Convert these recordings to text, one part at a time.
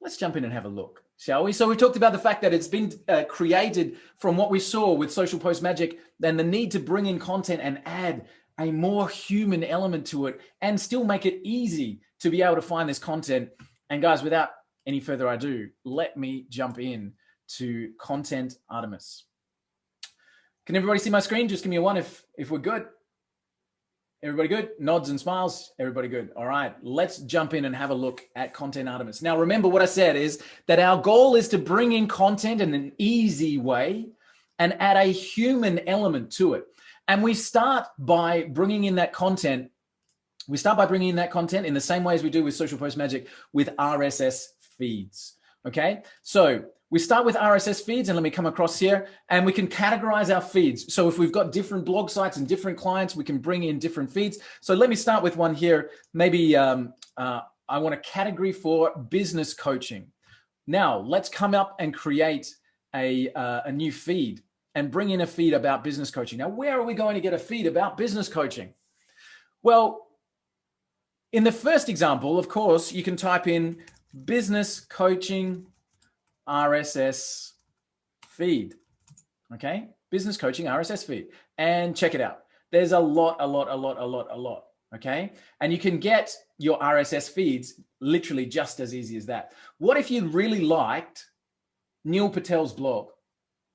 Let's jump in and have a look, shall we? So we talked about the fact that it's been created from what we saw with Social Post Magic, then the need to bring in content and add a more human element to it and still make it easy to be able to find this content. And guys, without any further ado, let me jump in to Content Artemis. Can everybody see my screen? Just give me a one if we're good. Everybody good? Nods and smiles. Everybody good. All right, let's jump in and have a look at Content Artemis. Now, remember what I said is that our goal is to bring in content in an easy way and add a human element to it. And we start by bringing in that content. We start by bringing in that content in the same way as we do with Social Post Magic with RSS feeds. Okay, so we start with RSS feeds, and let me come across here, and we can categorize our feeds. So if we've got different blog sites and different clients, we can bring in different feeds. So let me start with one here. Maybe I want a category for business coaching. Now let's come up and create a new feed and bring in a feed about business coaching. Now, where are we going to get a feed about business coaching? Well, in the first example, of course, you can type in business coaching RSS feed, okay? Business coaching RSS feed, and check it out. There's a lot, okay? And you can get your RSS feeds literally just as easy as that. What if you really liked Neil Patel's blog,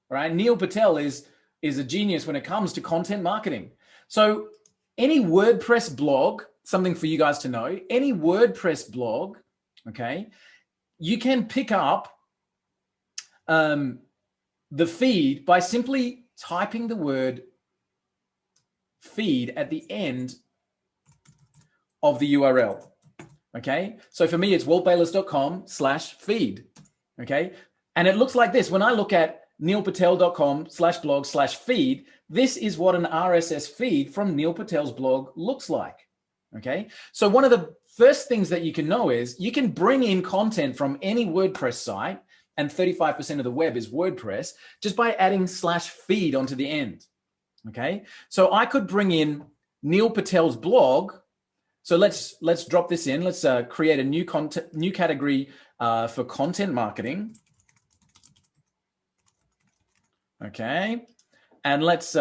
right? Neil Patel is a genius when it comes to content marketing. So any WordPress blog, something for you guys to know, any WordPress blog, okay, you can pick up the feed by simply typing the word feed at the end of the URL. Okay, so for me, it's waltbayless.com/feed. Okay, and it looks like this. When I look at neilpatel.com/blog/feed, this is what an RSS feed from Neil Patel's blog looks like. Okay, so one of the first things that you can know is you can bring in content from any WordPress site, and 35% of the web is WordPress, just by adding /feed onto the end. Okay, so I could bring in Neil Patel's blog. So let's drop this in. Let's create a new category for content marketing. Okay, and let's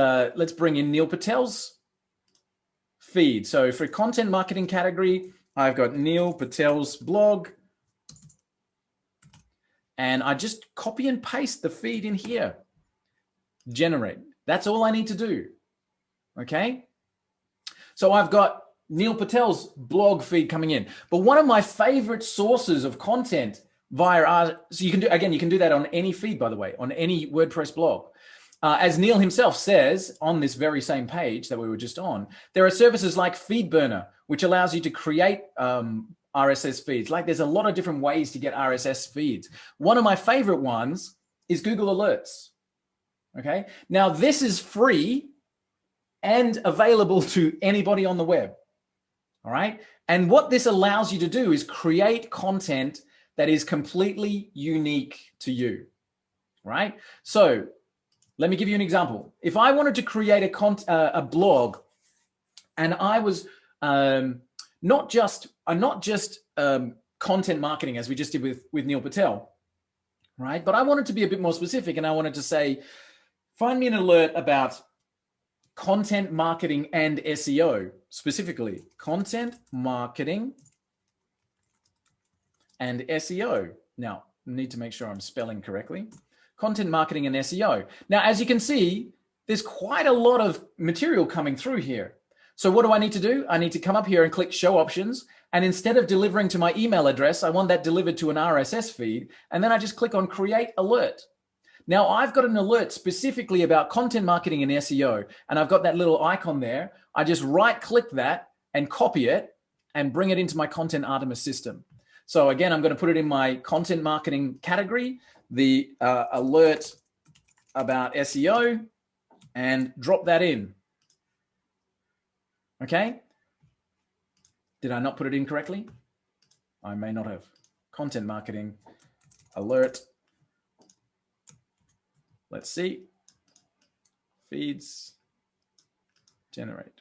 bring in Neil Patel's feed. So for content marketing category, I've got Neil Patel's blog, and I just copy and paste the feed in here. Generate. That's all I need to do. Okay, so I've got Neil Patel's blog feed coming in. But one of my favorite sources of content via so you can do that on any feed, by the way, on any WordPress blog. As Neil himself says on this very same page that we were just on, there are services like FeedBurner, which allows you to create RSS feeds. Like, there's a lot of different ways to get RSS feeds. One of my favorite ones is Google Alerts. Okay, now this is free and available to anybody on the web. All right, and what this allows you to do is create content that is completely unique to you. Right, so let me give you an example. If I wanted to create a blog, and I was not just content marketing as we just did with Neil Patel, right? But I wanted to be a bit more specific, and I wanted to say, find me an alert about content marketing and SEO, specifically content marketing and SEO. Now, I need to make sure I'm spelling correctly. Content marketing and SEO. Now, as you can see, there's quite a lot of material coming through here. So what do I need to do? I need to come up here and click show options. And instead of delivering to my email address, I want that delivered to an RSS feed. And then I just click on create alert. Now I've got an alert specifically about content marketing and SEO. And I've got that little icon there. I just right click that and copy it and bring it into my Content Artemis system. So again, I'm going to put it in my content marketing category, the alert about SEO, and drop that in. Okay. Did I not put it in correctly? I may not have. Content marketing alert. Let's see. Feeds. Generate.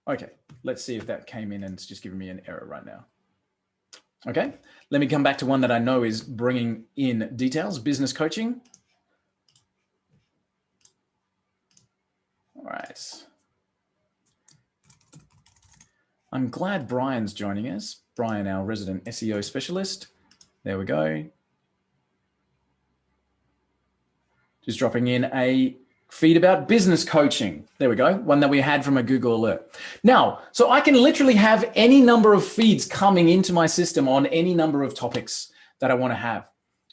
Okay. Let's see if that came in and it's just giving me an error right now. Okay, let me come back to one that I know is bringing in details, business coaching. All right. I'm glad Brian's joining us. Brian, our resident SEO specialist. There we go. Just dropping in a feed about business coaching. There we go. One that we had from a Google alert. Now, so I can literally have any number of feeds coming into my system on any number of topics that I want to have.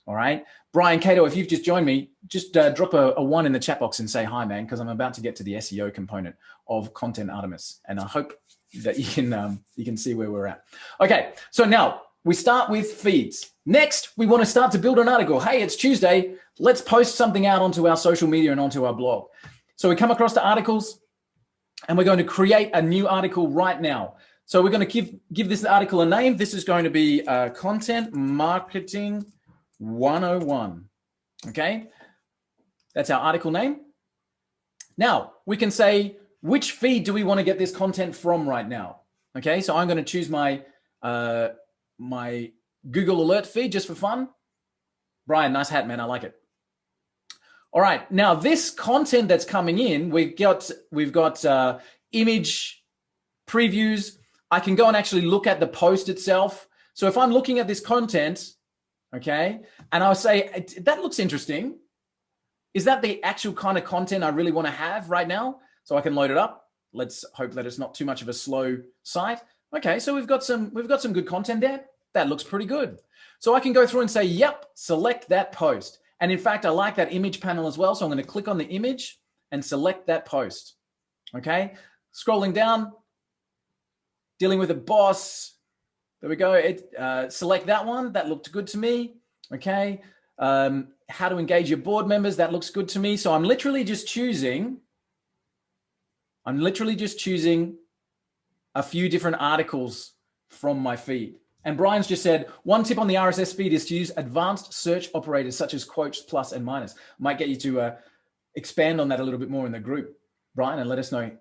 All right. Brian Cato, if you've just joined me, just drop a 1 in the chat box and say hi, man, because I'm about to get to the SEO component of Content Artemis. And I hope that you can see where we're at. Okay. So now we start with feeds. Next, we want to start to build an article. Hey, it's Tuesday. Let's post something out onto our social media and onto our blog. So we come across the articles and we're going to create a new article right now. So we're going to give this article a name. This is going to be Content Marketing 101. Okay. That's our article name. Now we can say, which feed do we want to get this content from right now? Okay. So I'm going to choose my Google alert feed just for fun. Brian, nice hat, man. I like it. All right. Now this content that's coming in, we've got image previews. I can go and actually look at the post itself. So if I'm looking at this content, okay, and I'll say, that looks interesting. Is that the actual kind of content I really want to have right now? So I can load it up. Let's hope that it's not too much of a slow site. Okay, so we've got some good content there. That looks pretty good. So I can go through and say, yep, select that post. And in fact, I like that image panel as well. So I'm going to click on the image and select that post. Okay, scrolling down, dealing with a boss. There we go. Select that one. That looked good to me. Okay. How to engage your board members. That looks good to me. So I'm literally just choosing a few different articles from my feed. And Brian's just said, one tip on the RSS feed is to use advanced search operators such as quotes, plus, and minus. Might get you to expand on that a little bit more in the group, Brian, and let us know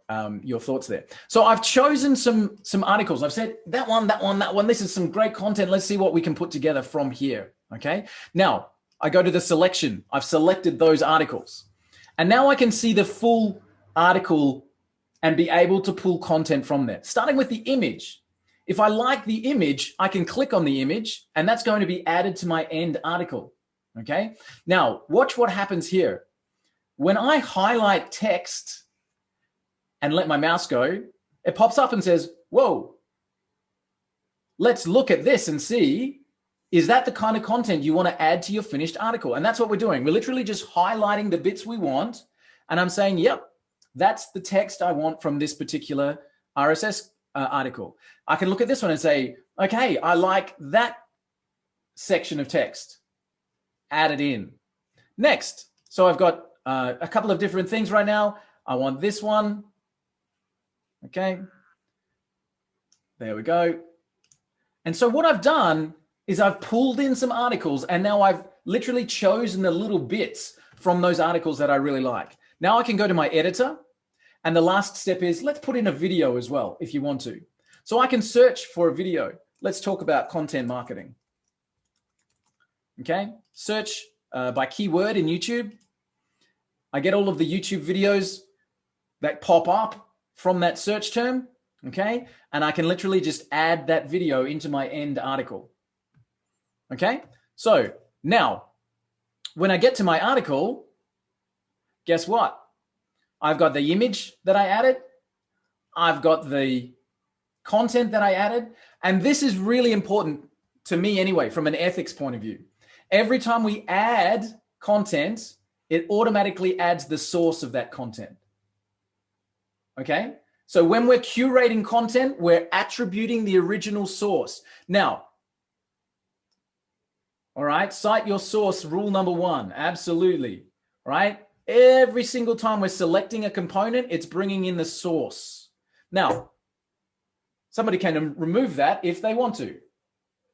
your thoughts there. So I've chosen some articles. I've said that one. This is some great content. Let's see what we can put together from here. Okay. Now I go to the selection. I've selected those articles. And now I can see the full article and be able to pull content from there, starting with the image. If I like the image, I can click on the image and that's going to be added to my end article. Okay. Now watch what happens here. When I highlight text and let my mouse go, it pops up and says, whoa, let's look at this and see, is that the kind of content you want to add to your finished article? And that's what we're doing. We're literally just highlighting the bits we want. And I'm saying, yep, that's the text I want from this particular RSS article. I can look at this one and say, okay, I like that section of text. Add it in. Next. So I've got a couple of different things right now. I want this one. Okay. There we go. And so what I've done is I've pulled in some articles and now I've literally chosen the little bits from those articles that I really like. Now I can go to my editor. And the last step is let's put in a video as well, if you want to. So I can search for a video. Let's talk about content marketing. Okay, search by keyword in YouTube. I get all of the YouTube videos that pop up from that search term. Okay, and I can literally just add that video into my end article. Okay, so now when I get to my article, guess what? I've got the image that I added. I've got the content that I added. And this is really important to me anyway, from an ethics point of view. Every time we add content, it automatically adds the source of that content. Okay? So when we're curating content, we're attributing the original source. Now, all right, cite your source, rule number 1. Absolutely. All right? Every single time we're selecting a component, it's bringing in the source. Now, somebody can remove that if they want to,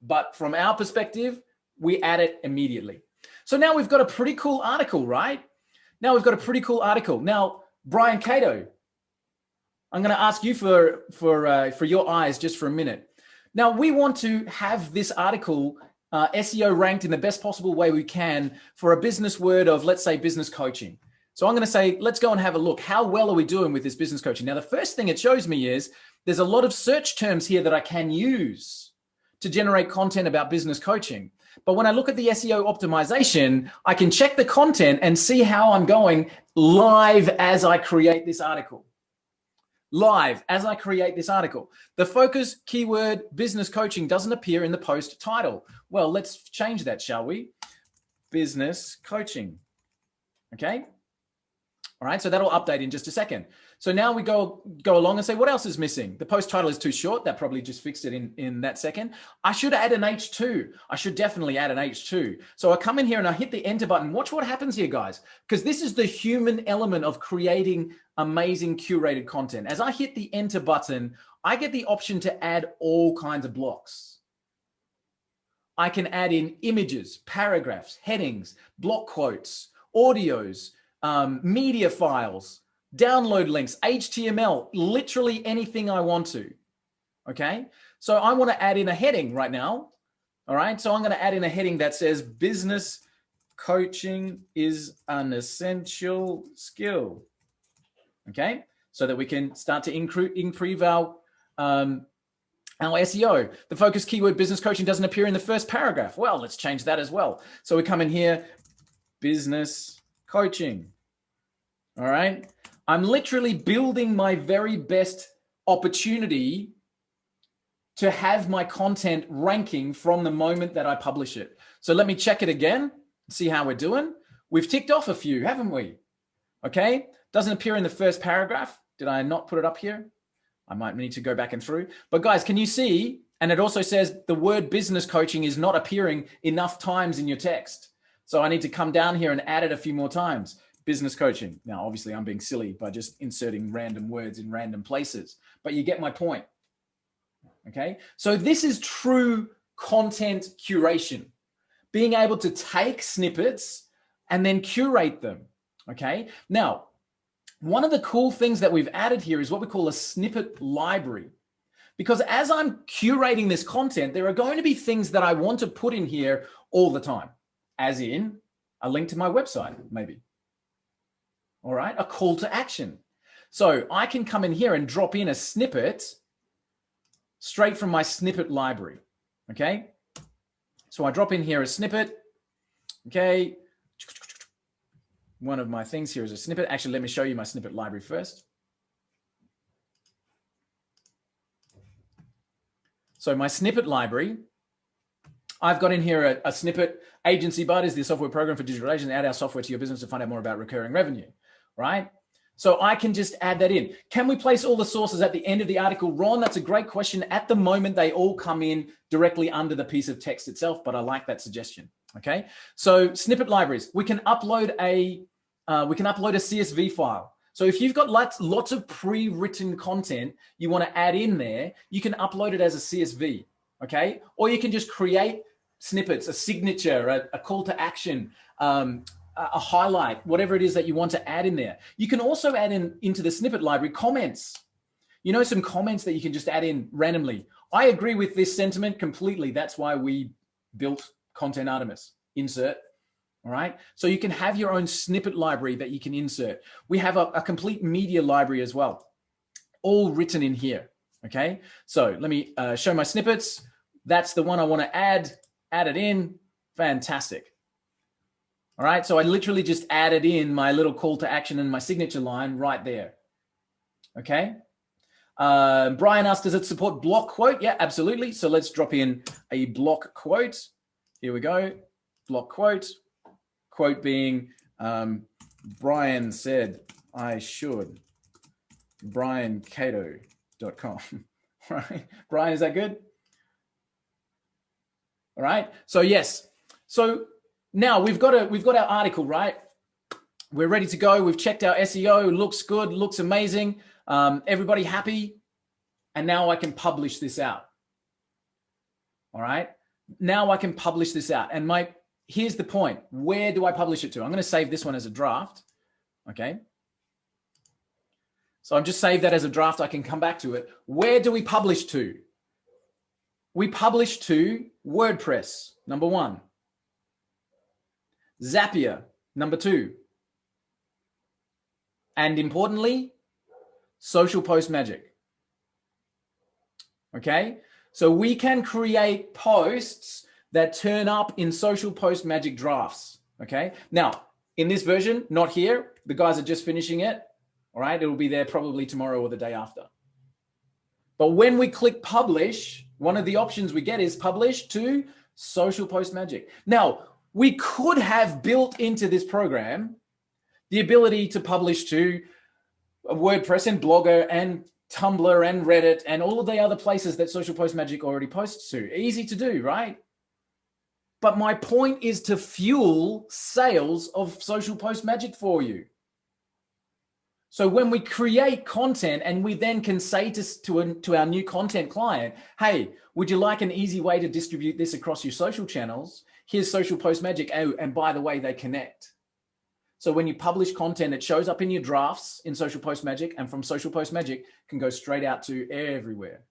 but from our perspective, we add it immediately. So now we've got a pretty cool article, right? Now, Brian Cato, I'm going to ask you for your eyes just for a minute. Now, we want to have this article SEO ranked in the best possible way we can for a business word of, let's say, business coaching. So I'm going to say, let's go and have a look. How well are we doing with this business coaching? Now, the first thing it shows me is there's a lot of search terms here that I can use to generate content about business coaching. But when I look at the SEO optimization, I can check the content and see how I'm going live as I create this article. Live as I create this article. The focus keyword business coaching doesn't appear in the post title. Well, let's change that, shall we? Business coaching. Okay. All right. So that'll update in just a second. So now we go along and say, what else is missing? The post title is too short. That probably just fixed it in that second. I should add an H2. I should definitely add an H2. So I come in here and I hit the enter button. Watch what happens here, guys, because this is the human element of creating amazing curated content. As I hit the enter button, I get the option to add all kinds of blocks. I can add in images, paragraphs, headings, block quotes, audios, media files, download links, HTML, literally anything I want to. Okay. So I want to add in a heading right now. All right. So I'm going to add in a heading that says business coaching is an essential skill. Okay. So that we can start to improve our SEO. The focus keyword business coaching doesn't appear in the first paragraph. Well, let's change that as well. So we come in here, business coaching. All right. I'm literally building my very best opportunity to have my content ranking from the moment that I publish it. So let me check it again, see how we're doing. We've ticked off a few, haven't we? Okay. Doesn't appear in the first paragraph. Did I not put it up here? I might need to go back and through. But guys, can you see? And it also says the word business coaching is not appearing enough times in your text. So I need to come down here and add it a few more times. Business coaching. Now, obviously, I'm being silly by just inserting random words in random places, but you get my point. Okay. So this is true content curation, being able to take snippets and then curate them. Okay. Now, one of the cool things that we've added here is what we call a snippet library. Because as I'm curating this content, there are going to be things that I want to put in here all the time, as in a link to my website, maybe. All right, a call to action. So I can come in here and drop in a snippet straight from my snippet library. Okay. So I drop in here a snippet. Okay. One of my things here is a snippet. Actually, let me show you my snippet library first. So my snippet library, I've got in here a snippet. Agency Bud is the software program for digital agents. Add our software to your business to find out more about recurring revenue, right? So I can just add that in. Can we place all the sources at the end of the article? Ron, that's a great question. At the moment, they all come in directly under the piece of text itself, but I like that suggestion. Okay. So snippet libraries, we can upload a CSV file. So if you've got lots of pre-written content you want to add in there, you can upload it as a CSV. Okay. Or you can just create snippets, a signature, a call to action, a highlight, whatever it is that you want to add in there. You can also add into the snippet library comments. You know, some comments that you can just add in randomly. I agree with this sentiment completely. That's why we built Content Artemis. Insert. All right. So you can have your own snippet library that you can insert. We have a complete media library as well, all written in here. Okay. So let me show my snippets. That's the one I want to add it in. Fantastic. All right. So I literally just added in my little call to action and my signature line right there. Okay. Brian asked, does it support block quote? Yeah, absolutely. So let's drop in a block quote. Here we go. Block quote. Quote being, Brian said I should. BrianCato.com. Right. Brian, is that good? All right. So yes. So now we've got our article, right? We're ready to go. We've checked our SEO. Looks good. Looks amazing. Everybody happy. And now I can publish this out. All right. Now I can publish this out. And here's the point. Where do I publish it to? I'm going to save this one as a draft. Okay. So I'm just saved that as a draft. I can come back to it. Where do we publish to? we publish to WordPress, number 1. Zapier, number 2. And importantly, Social Post Magic. Okay, so we can create posts that turn up in Social Post Magic drafts. Okay, now in this version, not here, the guys are just finishing it. All right, it'll be there probably tomorrow or the day after. But when we click publish, one of the options we get is publish to Social Post Magic. Now, we could have built into this program the ability to publish to WordPress and Blogger and Tumblr and Reddit and all of the other places that Social Post Magic already posts to. Easy to do, right? But my point is to fuel sales of Social Post Magic for you. So when we create content and we then can say to our new content client, hey, would you like an easy way to distribute this across your social channels? Here's Social Post Magic. Oh, and by the way, they connect. So when you publish content, it shows up in your drafts in Social Post Magic, and from Social Post Magic can go straight out to everywhere.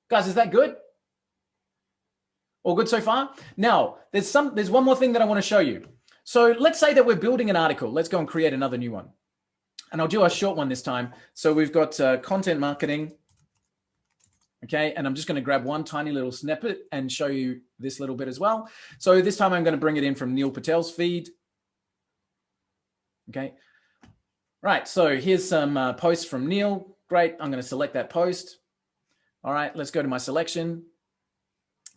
Guys, is that good? All good so far? Now, there's one more thing that I want to show you. So let's say that we're building an article. Let's go and create another new one. And I'll do a short one this time. So we've got content marketing. Okay, and I'm just going to grab one tiny little snippet and show you this little bit as well. So this time I'm going to bring it in from Neil Patel's feed. Okay, right, so here's some posts from Neil. Great, I'm going to select that post. All right, let's go to my selection.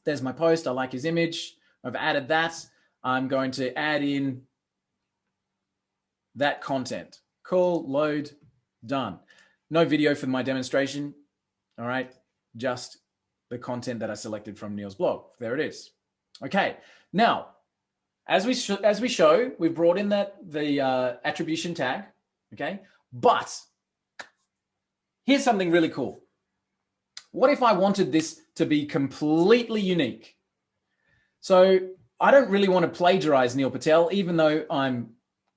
There's my post. I like his image. I've added that. I'm going to add in that content. Cool, load, done. No video for my demonstration. All right, just the content that I selected from Neil's blog. There it is. Okay, now, as we show, we've brought in the attribution tag, okay? But here's something really cool. What if I wanted this to be completely unique? So I don't really want to plagiarize Neil Patel, even though I'm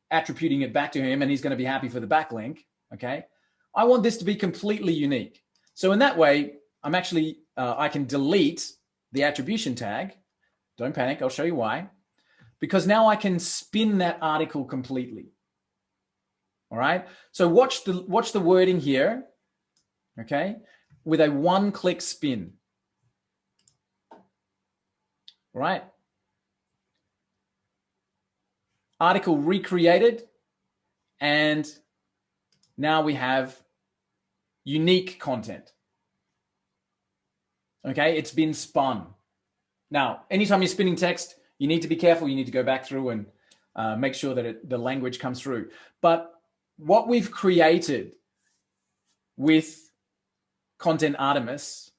attributing it back to him and he's going to be happy for the backlink, okay? I want this to be completely unique. So in that way, I'm actually, I can delete the attribution tag. Don't panic, I'll show you why. Because now I can spin that article completely. All right, so watch the wording here, okay, with a one-click spin. All right. Article recreated, and now we have unique content. Okay, it's been spun. Now, anytime you're spinning text, you need to be careful. You need to go back through and make sure that the language comes through. But what we've created with Content Artemis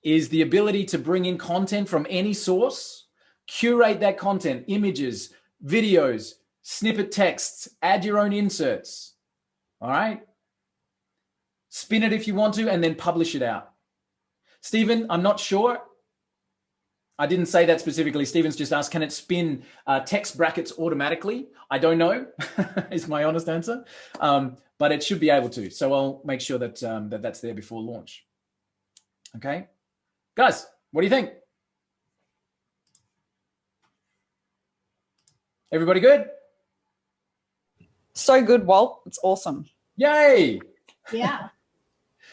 is the ability to bring in content from any source, curate that content, images, videos, snippet texts, add your own inserts, all right? Spin it if you want to, and then publish it out. Stephen, I'm not sure. I didn't say that specifically. Stephen's just asked, can it spin text brackets automatically? I don't know, is my honest answer. But it should be able to. So I'll make sure that, that's there before launch. Okay. Guys, what do you think? Everybody good? So good, Walt. It's awesome. Yay. Yeah.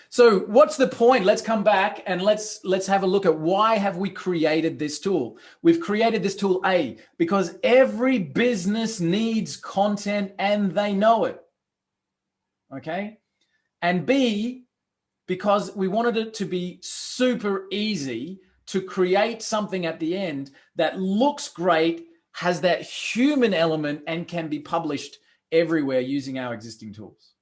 So what's the point? Let's come back and let's have a look at why have we created this tool. We've created this tool, A, because every business needs content and they know it. Okay. And B, because we wanted it to be super easy to create something at the end that looks great, has that human element, and can be published everywhere using our existing tools.